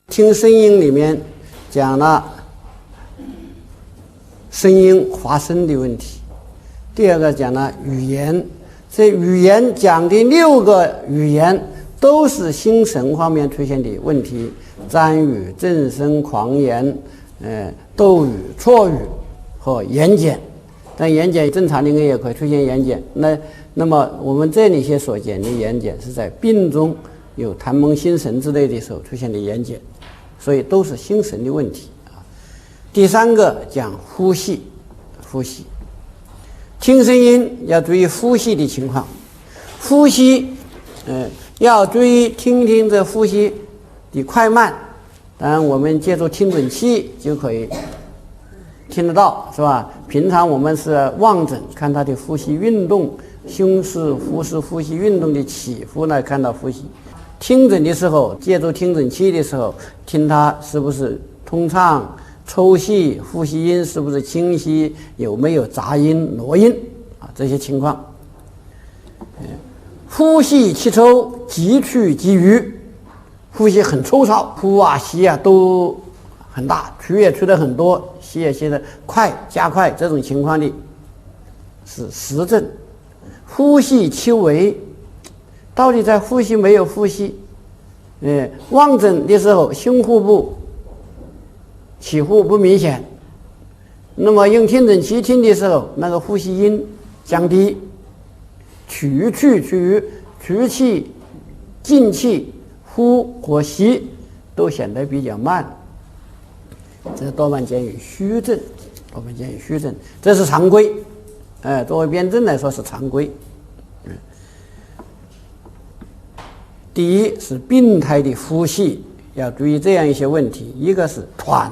听声音里面讲了声音发声的问题，第二个讲了语言。这语言讲的6个语言都是心神方面出现的问题，占语、正声、狂言、斗语、错语和言简。但言简正常的人也可以出现言简。那么我们这里些所讲的言简是在病中有痰蒙心神之类的时候出现的言简，所以都是心神的问题啊。第3个讲呼吸，听声音要注意呼吸的情况，呼吸要注意听听这呼吸的快慢。当然我们借助听诊器就可以听得到，是吧？平常我们是望诊看他的呼吸运动，胸式、腹式呼吸运动的起伏来看到呼吸。听诊的时候，借助听诊器的时候，听他是不是通畅、抽气，呼吸音是不是清晰，有没有杂音、挪音啊，这些情况。呼吸气抽，急去急余，呼吸很粗糙，呼啊吸啊都很大，去也去的很多，吸也吸的快，加快，这种情况的是实症。呼吸气微，到底在呼吸没有呼吸？望诊的时候胸腹部起伏不明显，那么用听诊器听的时候，那个呼吸音降低，取去取余，取气进气呼或吸都显得比较慢，这多半见于虚症，这是常规。作为辩证来说是常规。第一是病态的呼吸要注意这样一些问题，一个是喘，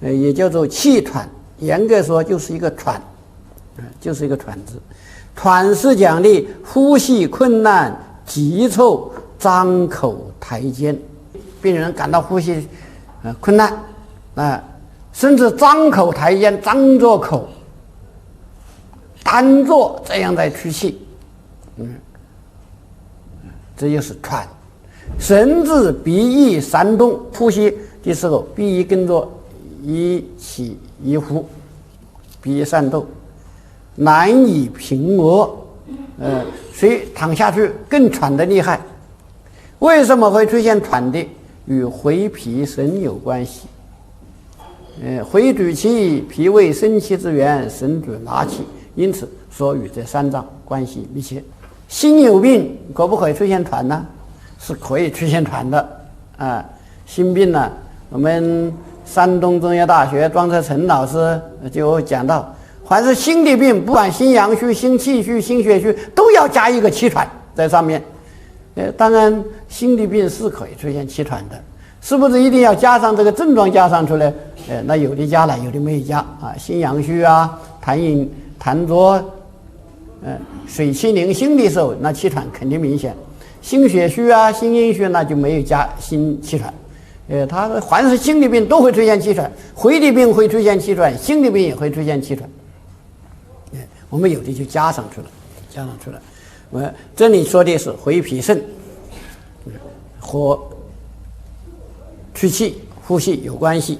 也叫做气喘，严格说就是一个喘，就是一个喘字。喘是讲的呼吸困难、急促、张口抬肩，病人感到呼吸困难甚至张口抬肩，张着口单坐这样在屈气，这就是喘。甚至鼻翼闪动，呼吸的时候鼻翼跟着一起一呼，鼻翼颤动，难以平额，所以躺下去更喘得厉害。为什么会出现喘的？与回脾神有关系。回主气，脾为生气之源，神主纳气，因此说与这3脏关系密切。心有病可不可以出现喘呢？是可以出现喘的心病呢，我们山东中医大学庄则成老师就讲到，凡是心的病，不管心阳虚、心气虚、心血虚，都要加一个气喘在上面。当然心的病是可以出现气喘的，是不是一定要加上这个症状加上出来？那有的加了，有的没有加心阳虚痰浊水气凝心的时候，那气喘肯定明显。心血虚心阴虚，那就没有加心气喘。它凡是心的病都会出现气喘，回的病会出现气喘，心的病也会出现气喘。我们有的就加上去了。我这里说的是回脾肾和去气呼吸有关系。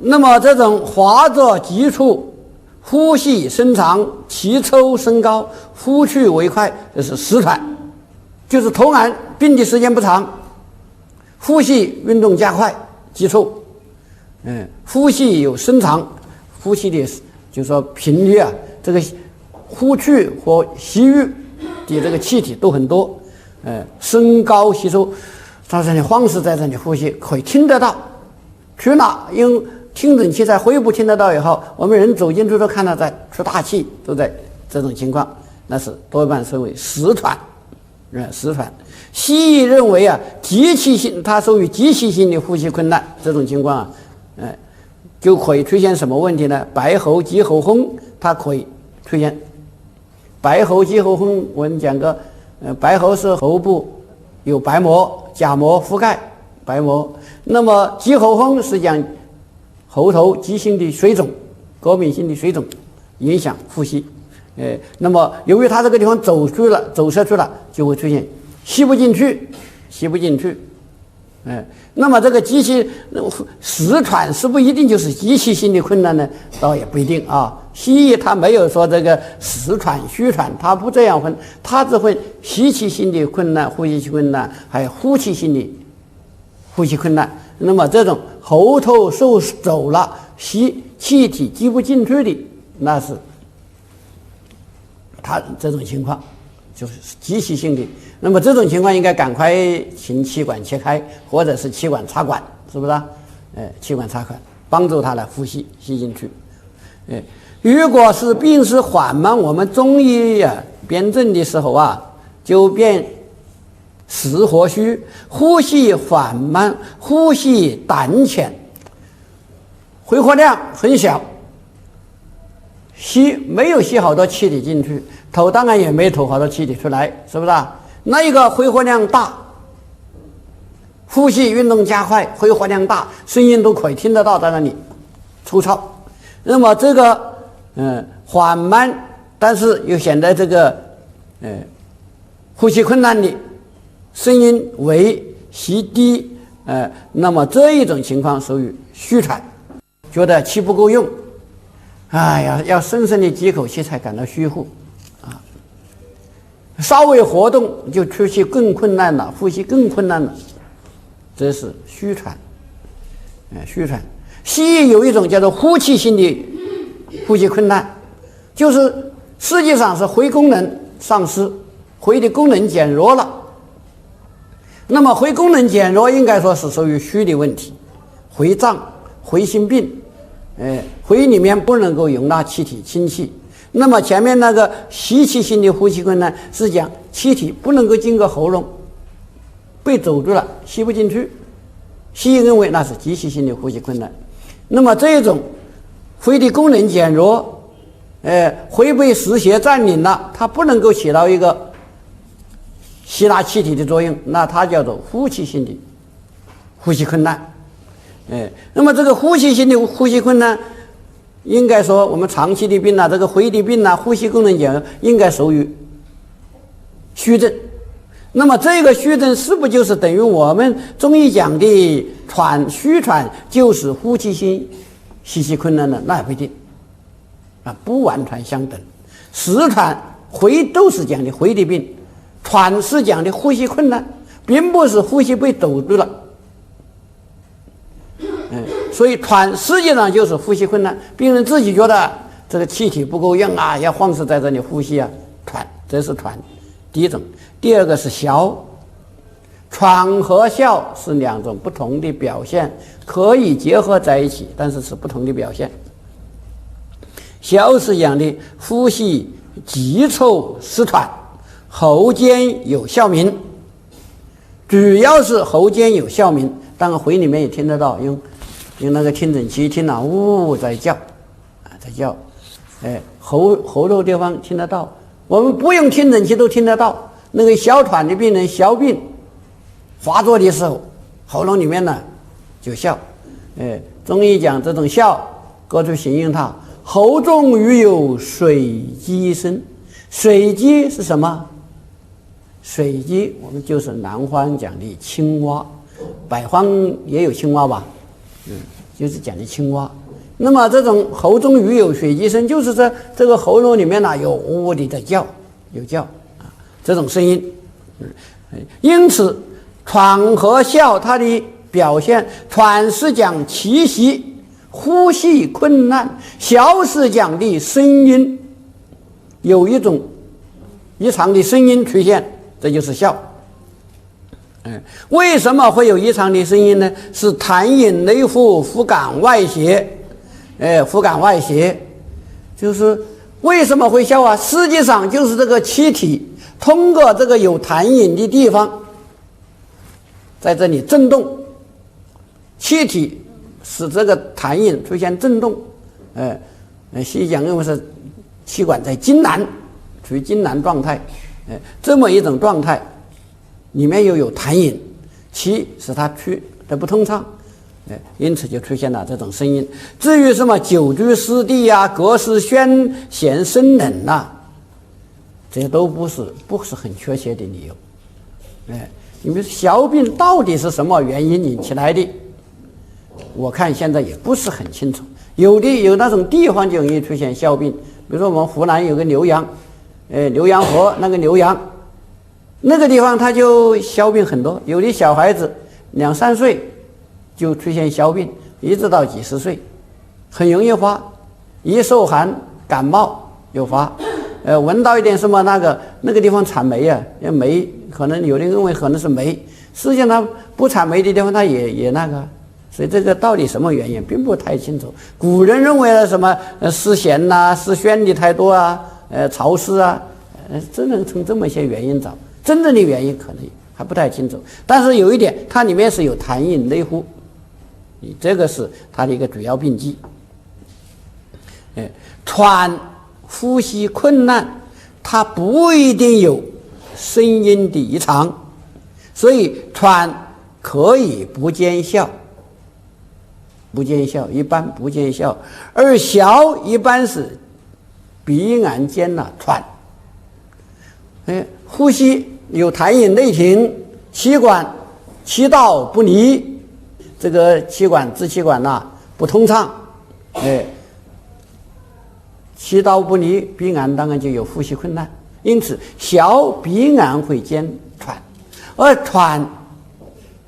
那么这种滑着急促，呼吸深长，气抽升高，呼去为快，这是实喘，就是头然病的时间不长，呼吸运动加快，急促，呼吸有深长，呼吸的就是说频率这个呼去和吸入的这个气体都很多，升高吸收，在这里方式在这里呼吸可以听得到，去哪用听诊器在肺部听得到以后，我们人走进去都看到在出大气，都在这种情况，那是多半称为实喘。西医认为急气性，它属于急气性的呼吸困难，这种情况就可以出现什么问题呢？白喉、急喉风，它可以出现。白喉、急喉风，我们讲过，白喉是喉部有白膜、假膜覆盖白膜，那么急喉风是讲喉头急性的水肿、过敏性的水肿影响呼吸。那么由于它这个地方走射出了，就会出现吸不进去，吸不进去。那么这个机器实喘是不一定就是机器性的困难呢，倒也不一定啊。西医它没有说这个实喘、虚喘，它不这样分，它只分吸气性的困难、呼吸困难，还有呼气性的呼吸困难。那么这种喉头受肘了，吸气体挤不进去的，那是它这种情况就是机器性的。那么这种情况应该赶快请气管切开，或者是气管插管，是不是？气管插管帮助他来呼吸，吸进去。如果是病是缓慢，我们中医辩证的时候就变实和虚，呼吸缓慢，呼吸胆浅，挥霍量很小，没有吸好多气体进去，头当然也没吐好多气体出来，是不是？那一个挥霍量大，呼吸运动加快，挥霍量大，声音都可以听得到，在那里粗糙。那么这个缓慢，但是又显得这个呼吸困难的，声音微息低，那么这一种情况属于虚喘，觉得气不够用，哎呀，要深深的几口气才感到虚乎稍微活动就出气更困难了，呼吸更困难了，这是虚喘。虚喘，西医有一种叫做呼气性的呼吸困难，就是实际上是回功能丧失，回的功能减弱了。那么回功能减弱应该说是属于虚的问题，回胀、回心病，回里面不能够容纳气体氢气。那么前面那个吸气性的呼吸困难是讲气体不能够经过喉咙，被阻住了，吸不进去。西医认为那是机器性的呼吸困难。那么这种肺的功能减弱，肺被实邪占领了，它不能够起到一个吸纳气体的作用，那它叫做呼气性的呼吸困难。那么这个呼吸性的呼吸困难，应该说我们长期的病这个肺的病呼吸功能减弱应该属于虚症。那么这个虚症是不是就是等于我们中医讲的虚喘就是呼气性吸气困难呢？那也不一定不完全相等。实喘肺都是讲的肺的病，喘是讲的呼吸困难，并不是呼吸被堵住了。所以喘实际上就是呼吸困难，病人自己觉得这个气体不够用要放肆在这里呼吸喘，这是喘第一种。第二个是消，喘和消是两种不同的表现，可以结合在一起，但是是不同的表现。消是讲的呼吸急促失喘，喉间有哮鸣，主要是喉间有哮鸣，当然肺里面也听得到，用那个听诊器听呜在叫在叫，喉头地方听得到，我们不用听诊器都听得到。那个哮喘的病人哮病发作的时候，喉咙里面就哮。中医讲这种哮，各处形容它喉中如有水鸡声。水鸡是什么？水鸡我们就是南方讲的青蛙，北方也有青蛙吧？就是讲的青蛙。那么这种喉中如有水鸡声，就是这个喉咙里面有呜的在叫，有叫这种声音。因此喘和哮它的表现，喘是讲气息呼吸困难，哮是讲的声音有一种异常的声音出现，这就是哮。为什么会有异常的声音呢？是痰饮内服，腹感外邪。腹感外邪就是为什么会哮实际上就是这个气体通过这个有痰饮的地方在这里震动，气体使这个痰饮出现震动。西医讲认为是气管在痉挛，处于痉挛状态。这么一种状态里面又有痰饮，气使它去的不通畅，因此就出现了这种声音。至于什么久居湿地隔湿宣咸生冷这些都不是很确切的理由。你们小病到底是什么原因引起来的？我看现在也不是很清楚。有那种地方就容易出现小病，比如说我们湖南有个浏阳，浏阳河那个浏阳，那个地方它就小病很多，有的小孩子2、3岁就出现小病，一直到几十岁，很容易发，一受寒感冒就发。闻到一点什么那个地方产霉啊，霉可能有人认为可能是霉，实际上它不产霉的地方它也那个，所以这个到底什么原因并不太清楚。古人认为什么湿咸呐、湿宣的太多啊，潮湿啊，只能从这么一些原因找，真正的原因可能还不太清楚。但是有一点，它里面是有痰饮内呼，这个是它的一个主要病机。喘呼吸困难，它不一定有声音的异常，所以喘可以不见效，一般不见效。而小一般是鼻癌间喘，呼吸有痰饮内停，气管气道不离，这个气管支气管不通畅，气道不离，鼻癌当然就有呼吸困难。因此小鼻癌会兼喘，而喘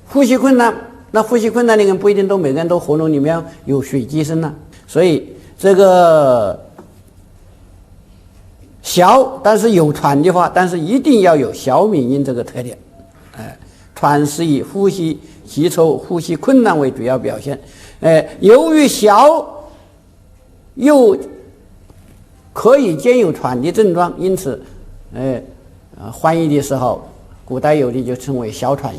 呼吸困难，那呼吸困难的人不一定每个人都喉咙里面有水积声所以这个小但是有喘的话，但是一定要有小敏音这个特点。喘是以呼吸急促、呼吸困难为主要表现。由于小又可以兼有喘的症状，因此翻译的时候古代有的就称为小喘。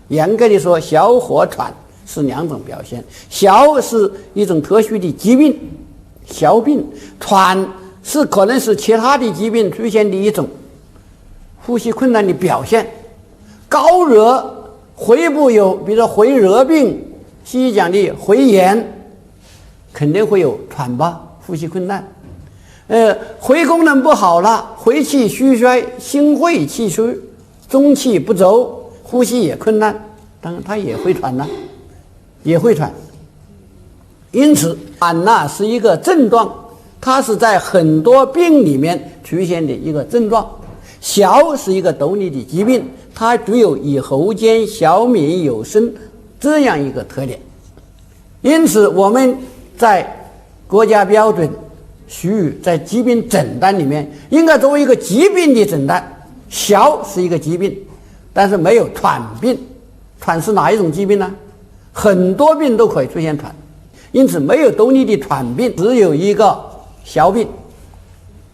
严格的说，小和喘是2种表现。小是一种特殊的疾病，小病；喘是可能是其他的疾病出现的一种呼吸困难的表现。高热肺部有，比如说肺热病，西医讲的肺炎，肯定会有喘吧，呼吸困难。肺功能不好了，肺气虚衰，心肺气虚，中气不走，呼吸也困难，当然它也会喘也会喘。因此喘是一个症状，它是在很多病里面出现的一个症状。小是一个独立的疾病，它具有以喉间小敏有声这样一个特点。因此我们在国家标准属于在疾病诊断里面应该作为一个疾病的诊断。小是一个疾病，但是没有喘病。喘是哪一种疾病呢？很多病都可以出现喘，因此没有独立的喘病，只有一个小病。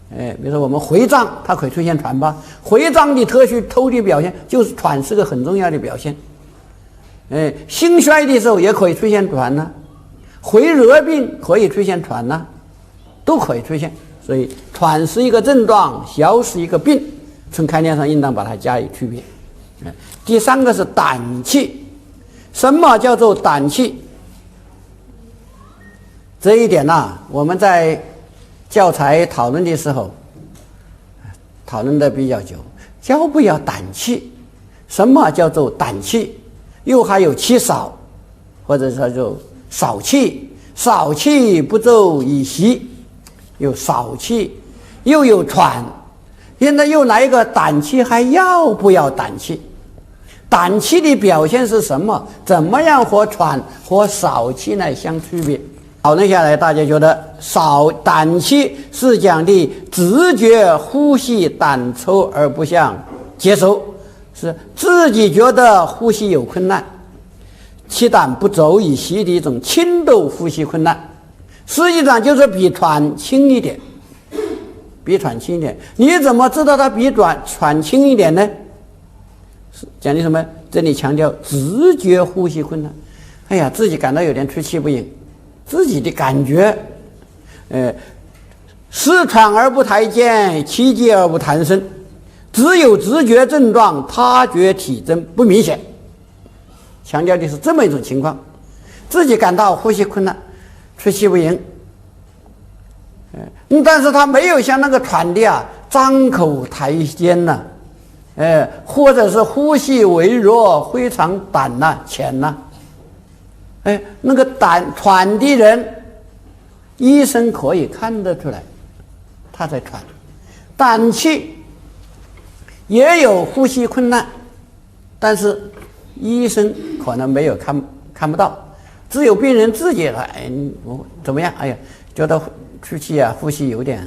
比如说我们回胀，它可以出现喘吧。回胀的特殊透的表现就是喘是个很重要的表现。心衰的时候也可以出现喘肺热病可以出现喘都可以出现。所以喘是一个症状，小是一个病，从概念上应当把它加以区别。第3个是胆气。什么叫做胆气？这一点我们在教材讨论的时候讨论的比较久，要不要胆气？什么叫做胆气？又还有气少，或者说就少气，少气不走以息，有少气又有喘，现在又来一个胆气，还要不要胆气？胆气的表现是什么？怎么样和喘和少气来相区别？讨论下来，大家觉得胆气是讲的直觉呼吸胆抽而不想接收，是自己觉得呼吸有困难，气胆不走以息的一种轻度呼吸困难，实际上就是比喘轻一点。你怎么知道它比喘轻一点呢？讲的什么？这里强调直觉呼吸困难。自己感到有点出气不盈，自己的感觉，失喘而不抬肩，气急而不弹声，只有直觉症状，他觉体征不明显。强调的是这么一种情况，自己感到呼吸困难，出气不盈，但是他没有像那个喘的张口抬肩或者是呼吸微弱，非常短呐、浅呐，那个喘的人，医生可以看得出来他在喘。胆气也有呼吸困难，但是医生可能没有看不到，只有病人自己我怎么样？哎呀，觉得出气啊，呼吸有点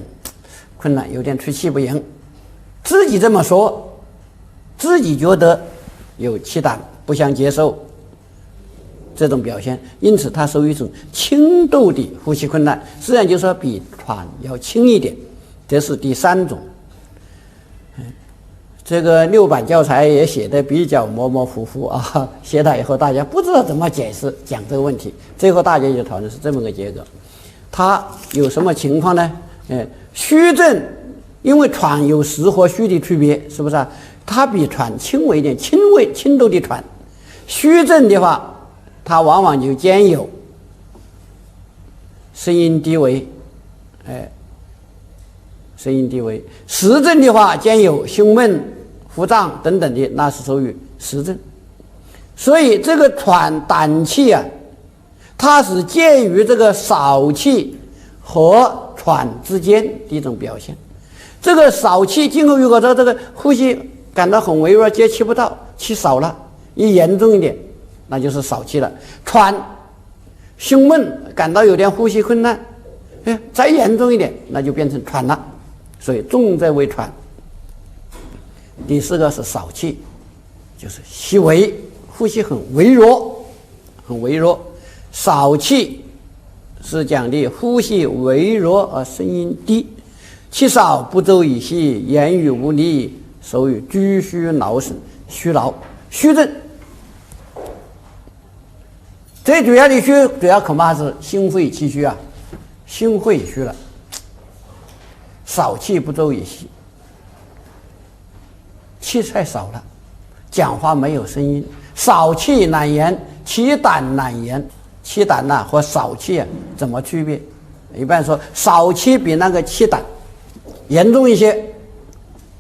困难，有点出气不赢，自己这么说，自己觉得有气胆，不想接受这种表现，因此它属于一种轻度的呼吸困难，实际上就是说比喘要轻一点，这是第三种。这个6版教材也写的比较模模糊糊啊，写了以后大家不知道怎么解释讲这个问题，最后大家就讨论是这么个结果。它有什么情况呢？虚症，因为喘有实和虚的区别，是不是啊？它比喘轻微一点，轻度的喘。虚症的话，它往往就兼有声音低微，声音低微。实症的话，兼有胸闷、腹胀等等的，那是属于实症。所以这个喘胆气啊，它是介于这个少气和喘之间的一种表现。这个少气，今后如果说这个呼吸感到很微弱，接气不到，气少了，一严重一点，那就是少气了。喘、胸闷，感到有点呼吸困难，再严重一点，那就变成喘了。所以重则为喘。第四个是少气，就是细微，呼吸很微弱，很微弱。少气是讲的呼吸微弱而声音低，气少不周以息，言语无力，属于居虚劳神，虚劳虚症。最主要的虚，主要恐怕是心肺气虚啊，心肺虚了，少气不周以息，气太少了，讲话没有声音，少气难言，气胆难言。气胆呐和少气啊怎么区别？一般说少气比那个气胆严重一些，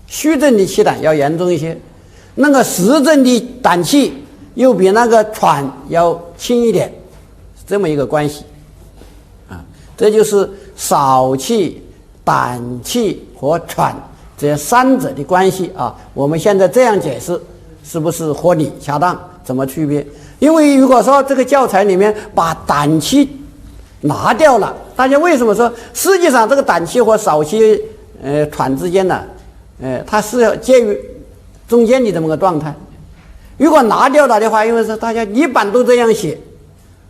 虚症的气胆要严重一些，那个实症的胆气又比那个喘要轻一点，是这么一个关系啊。这就是少气、胆气和喘这三者的关系啊。我们现在这样解释是不是合理恰当？怎么区别？因为如果说这个教材里面把胆气拿掉了，大家为什么说实际上这个胆气和少气喘之间呢它是介于中间的这么个状态。如果拿掉了的话，因为是大家一般都这样写，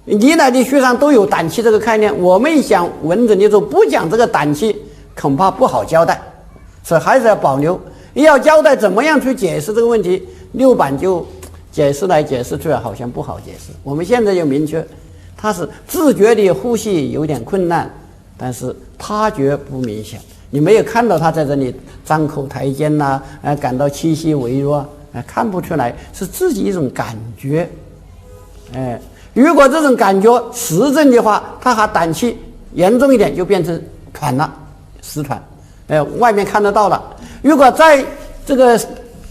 历来的书上都有胆气这个概念，我们讲文整的时候不讲这个胆气恐怕不好交代，所以还是要保留。要交代怎么样去解释这个问题，6版就解释来解释去好像不好解释。我们现在就明确，他是自觉的呼吸有点困难，但是他觉不明显，你没有看到他在这里张口抬肩呐，感到气息微弱，看不出来，是自己一种感觉。如果这种感觉实症的话，他还胆气严重一点，就变成喘了，实喘，外面看得到了。如果在这个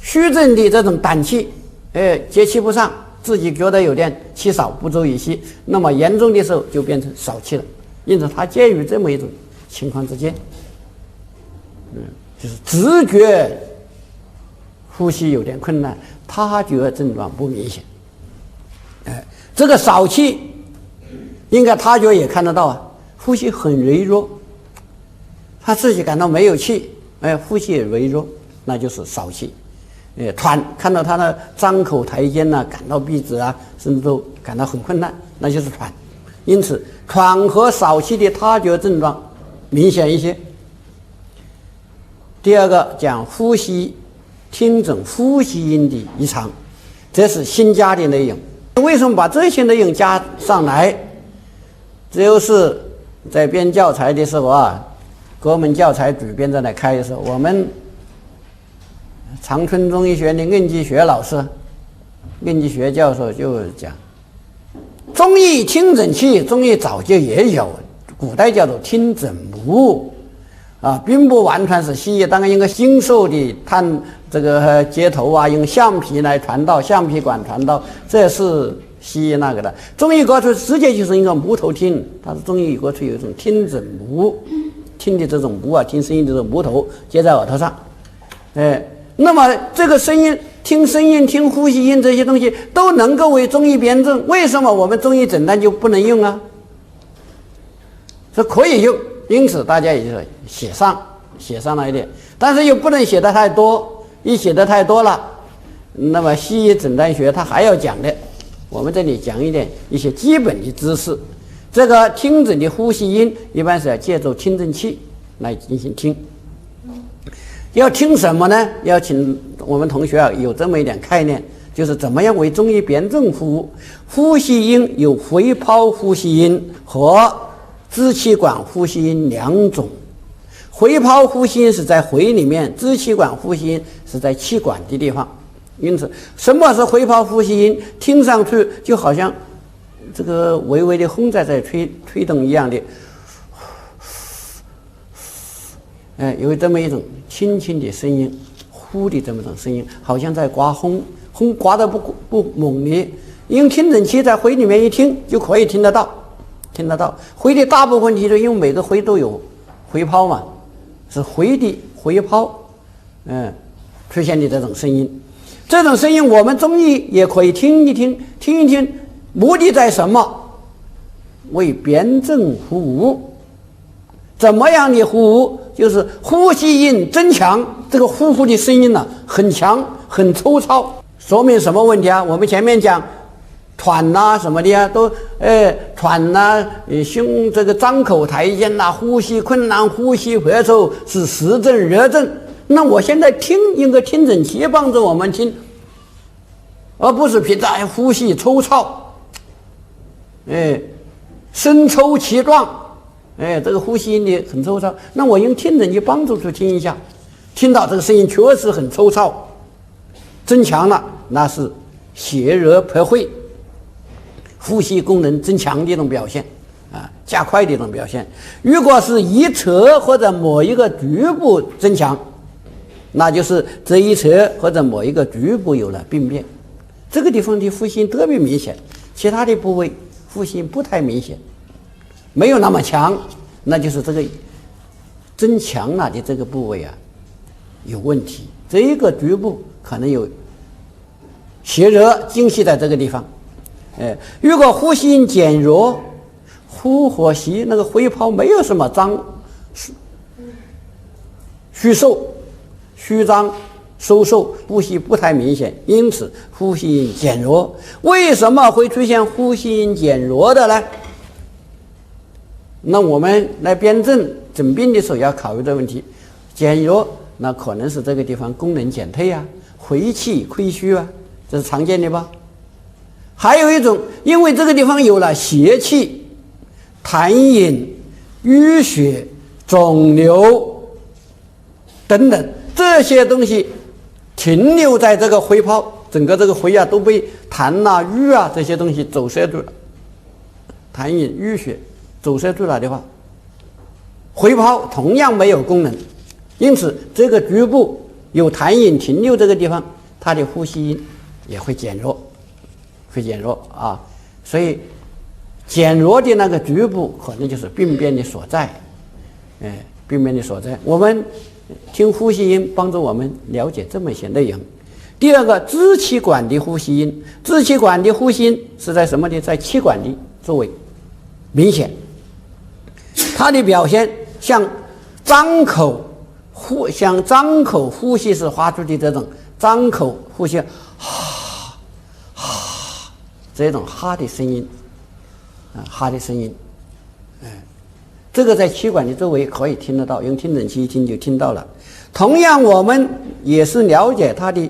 虚症的这种胆气接气不上，自己觉得有点气少不周以息，那么严重的时候就变成少气了。因此它介于这么一种情况之间，就是直觉呼吸有点困难，他觉症状不明显。这个少气应该他觉也看得到啊，呼吸很微弱，他自己感到没有气，呼吸也微弱，那就是少气。喘，看到他的张口抬肩呐，感到闭止啊，甚至都感到很困难，那就是喘。因此喘和少气的他觉症状明显一些。第二个讲呼吸听诊呼吸音的异常，这是新加的内容。为什么把这些内容加上来？这就是在编教材的时候啊，国门教材主编在那开的时候，我们长春中医学的任继学老师、任继学教授就讲，中医听诊器，中医早就也有，古代叫做听诊仪并不完全是西医，当然应该经受的这个接头啊，用橡皮来传导，橡皮管传导，这是西医那个的。中医各处直接就是一个木头听，它是中医各处有一种听诊木，听的这种木啊，听声音的这种木头接在耳朵上，那么这个声音、听声音、听呼吸音这些东西都能够为中医辩证，为什么我们中医诊断就不能用啊？是可以用，因此大家也就写上了一点，但是又不能写得太多，一写得太多了，那么西医诊断学它还要讲的，我们这里讲一些基本的知识。这个听诊的呼吸音一般是要借助听诊器来进行听。要听什么呢？要请我们同学有这么一点概念，就是怎么样为中医辩证服务。呼吸音有回泡呼吸音和支气管呼吸音两种。回泡呼吸音是在回里面，支气管呼吸音是在气管的地方。因此，什么是回泡呼吸音？听上去就好像这个微微的风在吹动一样的，有这么一种轻轻的声音，呼的这么一种声音，好像在刮风，风刮得不猛烈。用听诊器在回里面一听就可以听得到。回的大部分题因为每个回都有回泡嘛，是回的回泡，出现的这种声音。这种声音我们中医也可以听一听，目的在什么？为辩证服务。怎么样的服务？就是呼吸音增强，这个呼的声音呢，很强很粗糙，说明什么问题啊？我们前面讲喘呐、什么的啊，都喘呐、胸这个张口抬肩呐、呼吸困难、呼吸咳嗽是实症热症。那我现在用个听诊器帮着我们听，而不是平常呼吸粗糙，声抽气壮，这个呼吸音的很粗糙。那我用听诊器帮助去听一下，听到这个声音确实很粗糙，增强了，那是血热破会，呼吸功能增强的一种表现啊，加快的一种表现。如果是一侧或者某一个局部增强，那就是这一侧或者某一个局部有了病变，这个地方的呼吸音特别明显，其他的部位呼吸音不太明显，没有那么强，那就是这个增强了的这个部位啊有问题，这一个局部可能有血热精细在这个地方。如果呼吸音减弱，呼和吸那个回泡没有什么虚张收缩，呼吸不太明显，因此呼吸音减弱。为什么会出现呼吸音减弱的呢？那我们来辩证诊病的时候要考虑的问题，减弱那可能是这个地方功能减退啊，回气亏虚啊，这是常见的吧。还有一种，因为这个地方有了邪气、痰饮、淤血、肿瘤等等这些东西停留在这个回泡，整个这个回啊都被痰啊、瘀啊这些东西走塞住了，痰饮、淤血走塞住了的话，回泡同样没有功能，因此这个局部有痰饮停留这个地方，它的呼吸音也会减弱啊。所以减弱的那个局部可能就是病变的所在，病变的所在。我们听呼吸音帮助我们了解这么一些内容。第二个，支气管的呼吸音，支气管的呼吸音是在什么地？在气管的周围明显，它的表现像张口呼吸时发出的这种张口呼吸，这种哈的声音，这个在气管的周围可以听得到，用听诊器一听就听到了。同样，我们也是了解它的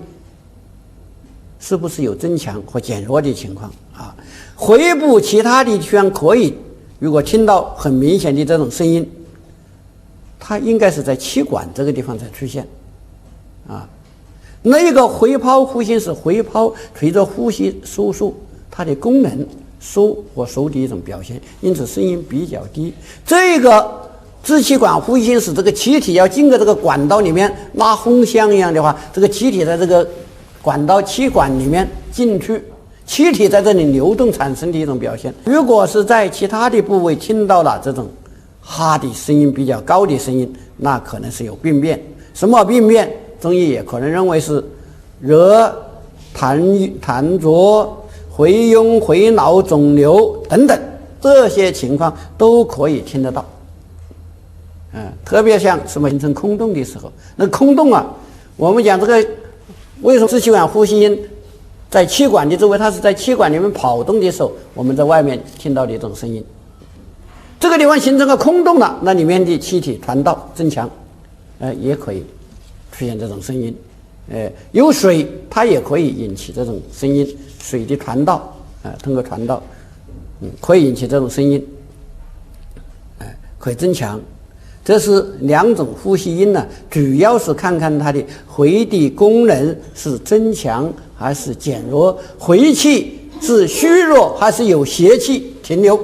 是不是有增强或减弱的情况啊。回部其他的地方可以，如果听到很明显的这种声音，它应该是在气管这个地方才出现啊。那个回泡呼吸是回泡随着呼吸收缩，它的功能收或收的一种表现，因此声音比较低。这个支气管呼吸音是这个气体要经过这个管道里面拉风箱一样的话，这个气体在这个管道气管里面进去，气体在这里流动产生的一种表现。如果是在其他的部位听到了这种哈的声音比较高的声音，那可能是有病变。什么病变？中医也可能认为是热、痰浊、回痈、回脑、肿瘤等等，这些情况都可以听得到。特别像什么形成空洞的时候，那空洞啊，我们讲这个为什么支气管呼吸音在气管的周围，它是在气管里面跑动的时候，我们在外面听到的一种声音。这个地方形成个空洞了，那里面的气体传导增强，也可以出现这种声音。有水，它也可以引起这种声音，水的传导，通过传导，可以引起这种声音，可以增强。这是两种呼吸音呢，主要是看看它的回的功能是增强还是减弱，回气是虚弱还是有邪气停留。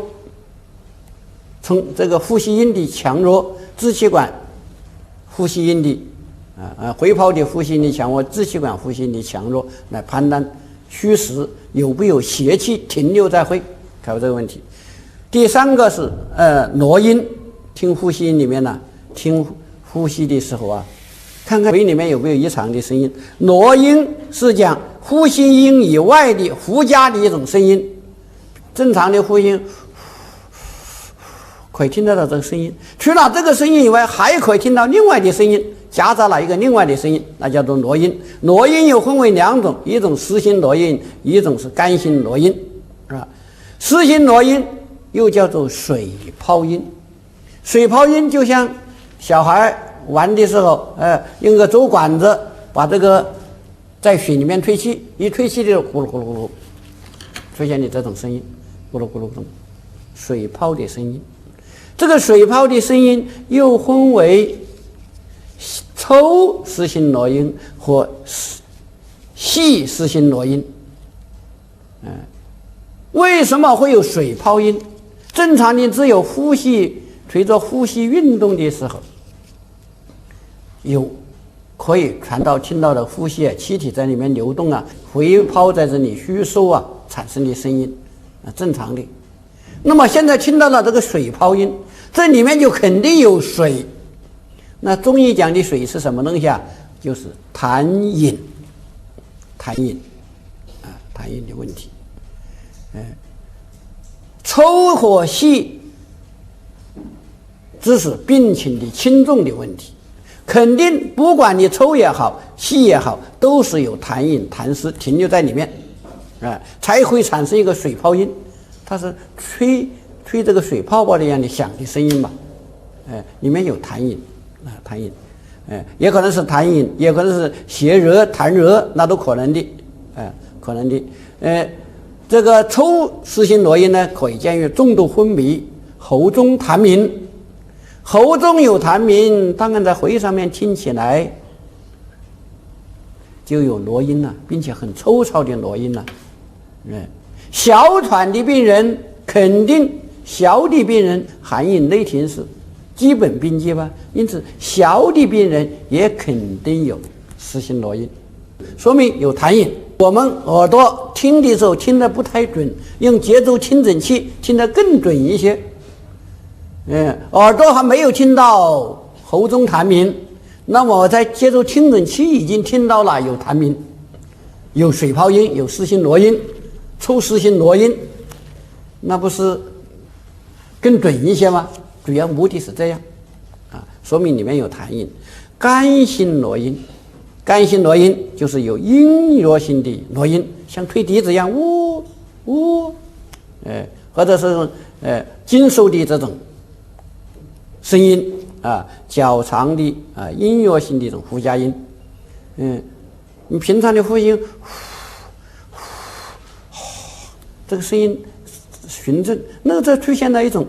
从这个呼吸音的强弱，支气管呼吸音的回泡的呼吸音的强弱，支气管呼吸音的强弱来判断虚实有没有邪气停留在肺，考这个问题。第三个是挪音。听呼吸音里面呢，听呼吸的时候啊，看看肺里面有没有异常的声音。挪音是讲呼吸音以外的附加的一种声音，正常的呼吸音可以听得到这个声音，除了这个声音以外，还可以听到另外的声音，夹杂了一个另外的声音，那叫做挪音。挪音又分为两种，一种湿性挪音，一种是干性挪音，是吧？湿性挪音又叫做水泡音。水泡音就像小孩玩的时候，用个走管子把这个在水里面吹气，一吹气就呼噜呼噜呼噜，出现的这种声音，呼噜呼噜呼噜，水泡的声音。这个水泡的声音又分为抽湿性挪音和细湿性挪音。为什么会有水泡音？正常的只有呼吸，随着呼吸运动的时候，有可以传到听到的呼吸气体在里面流动啊，回泡在这里虚收啊，产生的声音正常的。那么现在听到了这个水泡音，这里面就肯定有水。那中医讲的水是什么东西啊？就是痰饮，痰饮的问题。抽和细只是病情的轻重的问题，肯定不管你抽也好，细也好，都是有痰饮、痰湿停留在里面，才会产生一个水泡音。它是吹这个水泡泡的一样的响的声音嘛，里面有痰饮痰饮，也可能是痰饮，也可能是邪热、痰热，那都可能的，可能的。这个抽湿性挪音呢，可以见于重度昏迷、喉中痰鸣。喉中有痰鸣，当然在肺上面听起来就有挪音了，并且很抽糙的挪音了。哮喘的病人肯定，哮的病人含饮内停是基本病机吧，因此哮的病人也肯定有湿性挪音，说明有痰饮。我们耳朵听的时候听得不太准，用节奏听诊器听得更准一些。耳朵还没有听到喉中痰鸣，那么我在接触听诊器已经听到了有痰鸣，有水泡音，有湿性挪音，抽湿性挪音，那不是更准一些吗？主要目的是这样说明里面有痰饮。干性挪音，干性挪音就是有音乐性的挪音，像吹笛子一样，呜呜，或者是金属的这种声音较长的音乐性的这种呼加音。你平常的呼吸这个声音循正，那个这出现了一种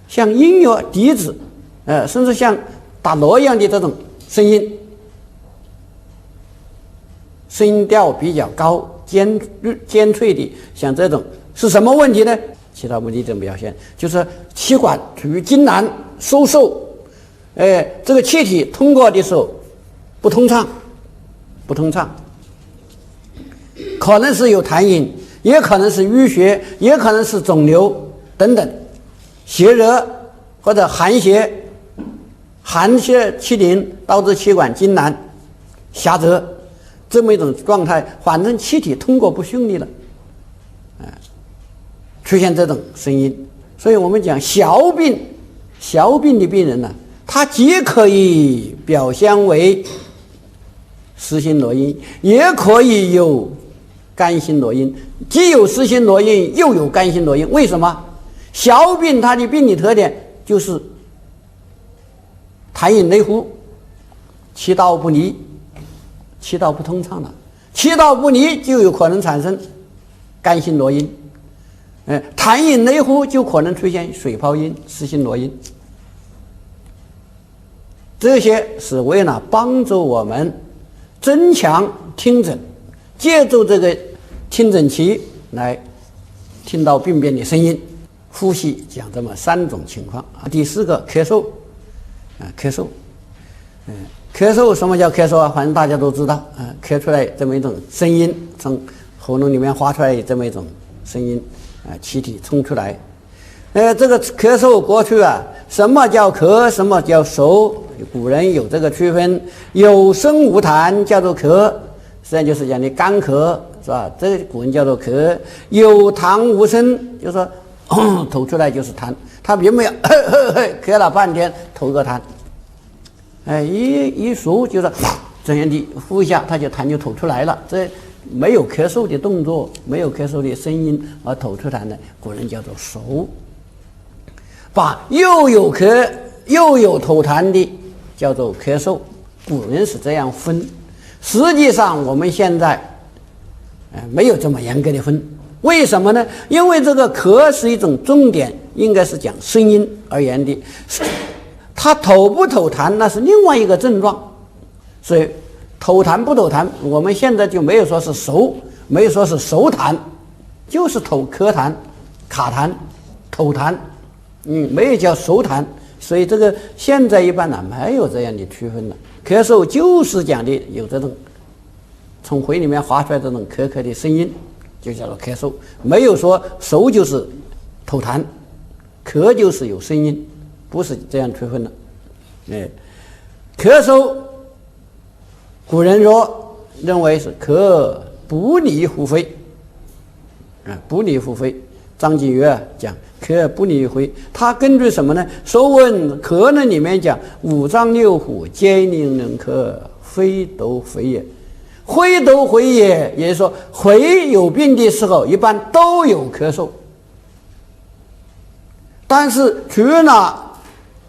像音乐笛子甚至像打锣一样的这种声音，声音调比较高，尖脆的，像这种是什么问题呢？其他问题的表现就是气管处于痉挛收缩，这个气体通过的时候不通畅，可能是有痰饮，也可能是淤血，也可能是肿瘤等等，邪热或者寒邪气凝导致气管痉挛狭窄，这么一种状态，反正气体通过不顺利了，出现这种声音。所以我们讲小病的病人呢，他既可以表现为湿性络阴，也可以有干性络阴，既有湿性络阴又有干性络阴。为什么？小病它的病理特点就是痰饮内糊，气道不利，气道不通畅了，气道不利就有可能产生干性络阴，痰饮内糊就可能出现水泡阴、湿性络阴。这些是为了帮助我们增强听诊，借助这个听诊器来听到病变的声音。呼吸讲这么3种情况。第4个咳嗽，咳嗽什么叫咳嗽啊？反正大家都知道，咳出来这么一种声音，从喉咙里面发出来这么一种声音，气体冲出来。这个咳嗽过去啊，什么叫咳，什么叫嗽？古人有这个区分，有声无痰叫做咳，实际上就是讲的干咳，是吧？这个古人叫做咳。有痰无声，就是说吐出来就是痰，他并没有咳了半天吐个痰，一熟就是这样的呼一下，他就痰就吐出来了。这没有咳嗽的动作，没有咳嗽的声音而吐出痰的，古人叫做熟。把又有咳又有吐痰的叫做咳嗽，古人是这样分。实际上我们现在没有这么严格的分。为什么呢？因为这个咳是一种重点，应该是讲声音而言的，它吐不吐痰那是另外一个症状。所以吐痰不吐痰，我们现在就没有说是熟，没有说是熟痰，就是咳痰、卡痰、吐痰，没有叫熟痰。所以这个现在一般呢没有这样的区分了。咳嗽就是讲的有这种从肺里面发出来这种咳咳的声音，就叫做咳嗽，没有说熟就是吐痰，咳就是有声音，不是这样区分的。咳嗽古人认为是咳不离乎肺，不离乎肺。张景岳讲咳不离肺，他根据什么呢？说问咳呢里面讲五脏六腑皆令人咳，非独肺也。非独肺也，也就是说肺有病的时候一般都有咳嗽，但是除了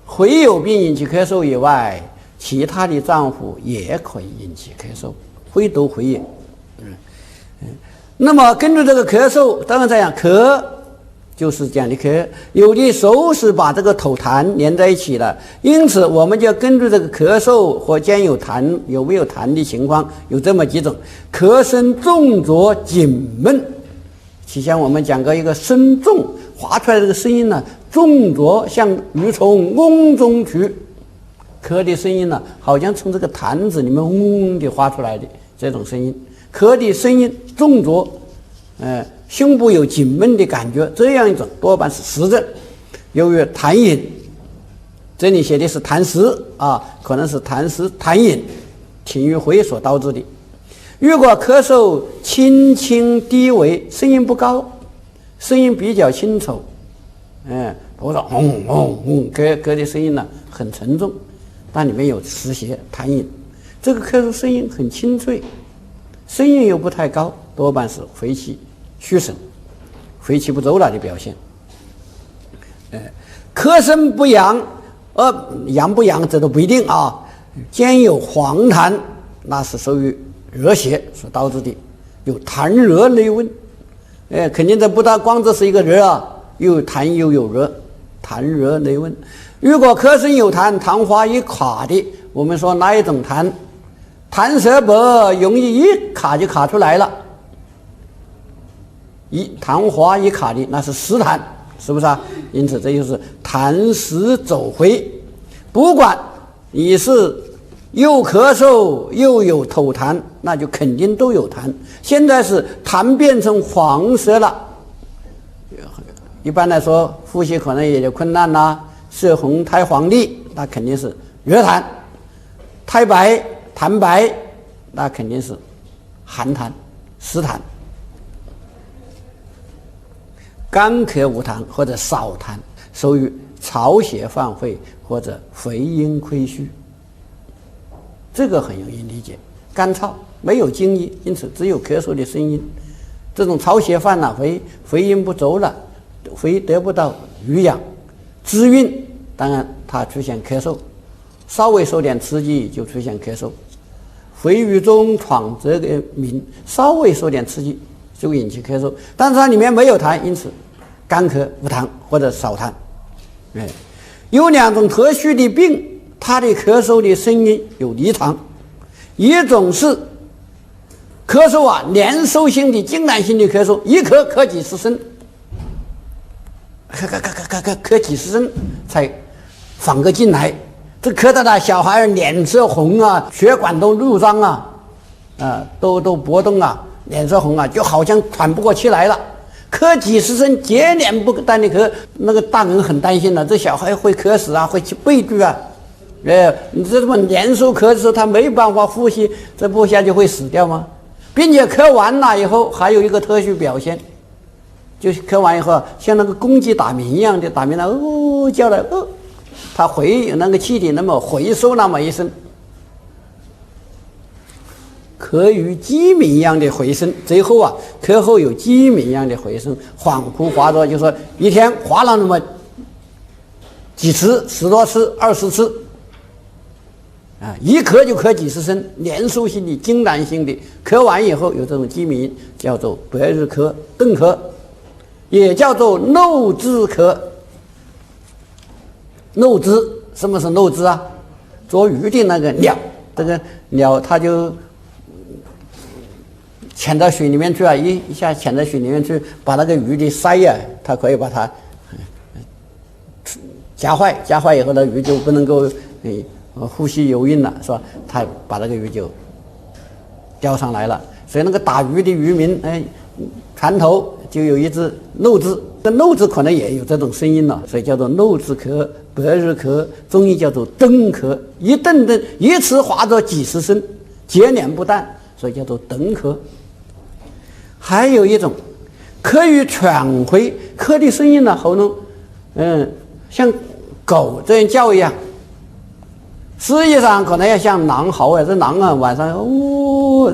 肺有病引起咳嗽以外，其他的脏腑也可以引起咳嗽，非独肺也。那么根据这个咳嗽，当然这样咳就是讲的咳，有的时候是把这个吐痰连在一起了，因此我们就根据这个咳嗽和间有痰有没有痰的情况，有这么几种：咳声重浊紧闷。之前我们讲过一个声重，发出来这个声音呢，重浊像鱼从瓮中取，咳的声音呢，好像从这个坛子里面嗡的发出来的这种声音。咳的声音重浊，胸部有紧闷的感觉，这样一种多半是实症。由于痰饮，这里写的是痰湿啊，可能是痰湿痰饮停于肺所导致的。如果咳嗽轻轻低微，声音不高，声音比较清楚，我说咳的声音呢很沉重，但里面有湿邪痰饮。这个咳嗽声音很清脆，声音又不太高，多半是肺气虚省、肺气不周了的表现。咳声不扬，扬不扬这都不一定啊。兼有黄痰，那是属于热邪所导致的，有痰热内温。肯定这不大光这是一个热啊，又有痰又有热，痰热内温。如果咳声有痰，痰花一卡的，我们说哪一种痰？痰色薄，容易一卡就卡出来了。痰花一卡的那是湿痰，是不是啊？因此这就是痰湿走肺。不管你是又咳嗽又有吐痰，那就肯定都有痰。现在是痰变成黄色了，一般来说呼吸可能也就困难啦，色红苔黄腻，那肯定是热痰；苔白痰白，那肯定是寒痰湿痰。干咳无痰或者少痰，属于潮邪犯肺或者回阴亏虚，这个很容易理解。干燥没有津液，因此只有咳嗽的声音。这种潮邪犯了，回阴不足了，肺得不到濡养滋润，当然它出现咳嗽，稍微受点刺激就出现咳嗽。肺郁中闯这个鸣，稍微受点刺激就引起咳嗽，但是它里面没有痰，因此干咳无痰或者少痰。有两种特殊的病，它的咳嗽的声音有离场，一种是咳嗽连收性的痉挛性的咳嗽，一咳几十声，咳几十声才放个进来，这咳到的小孩脸色红血管都怒张都波动脸色红就好像喘不过气来了。咳几十声接连不断的咳，那个大人很担心了，这小孩会咳死会去悲剧你这么连收咳的时候，他没办法呼吸，这不下去会死掉吗？并且咳完了以后还有一个特殊表现，就是咳完以后像那个公鸡打鸣一样的打鸣了，叫了它回那个气体那么回收那么一声，咳与鸡鸣一样的回声，最后咳后有鸡鸣一样的回声，恍惚划着，就说一天划了那么几次，10多次20次一咳就咳几十声，连收性的痉挛性的，咳完以后有这种鸡鸣，叫做白日咳、邓咳，也叫做漏枝咳。漏枝，什么是漏枝捉鱼的那个鸟，这个鸟它就潜到水里面去一下潜到水里面去，把那个鱼的鳃它可以把它夹坏以后，那鱼就不能够呼吸游泳了，是吧？它把那个鱼就钓上来了。所以那个打鱼的渔民船头就有一只漏枝，这漏枝可能也有这种声音了，所以叫做漏枝咳、白日咳，中医叫做登咳，一登一次划着几十声，接连不断，所以叫做登咳。还有一种咳与喘回，咳的声音呢，喉咙像狗这样叫一样，实际上可能要像狼嚎这狼晚上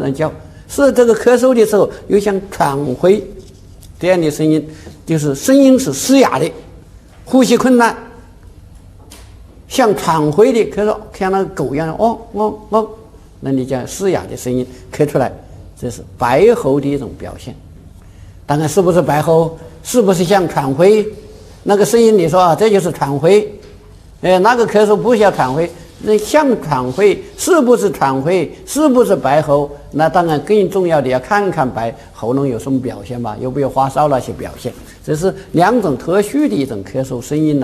那叫，是这个咳嗽的时候又像喘回这样的声音，就是声音是嘶哑的，呼吸困难，像喘回的咳嗽，像那个狗一样那你叫嘶哑的声音咳出来，这是白喉的一种表现。当然是不是白喉，是不是像喘回那个声音，你说这就是喘回，那个咳嗽不像喘回，那像喘回，是不是喘回，是不是白喉？那当然更重要的要看看喉咙有什么表现吧，有没有发烧那些表现。这是两种特殊的一种咳嗽声音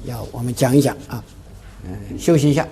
要我们讲一讲休息一下。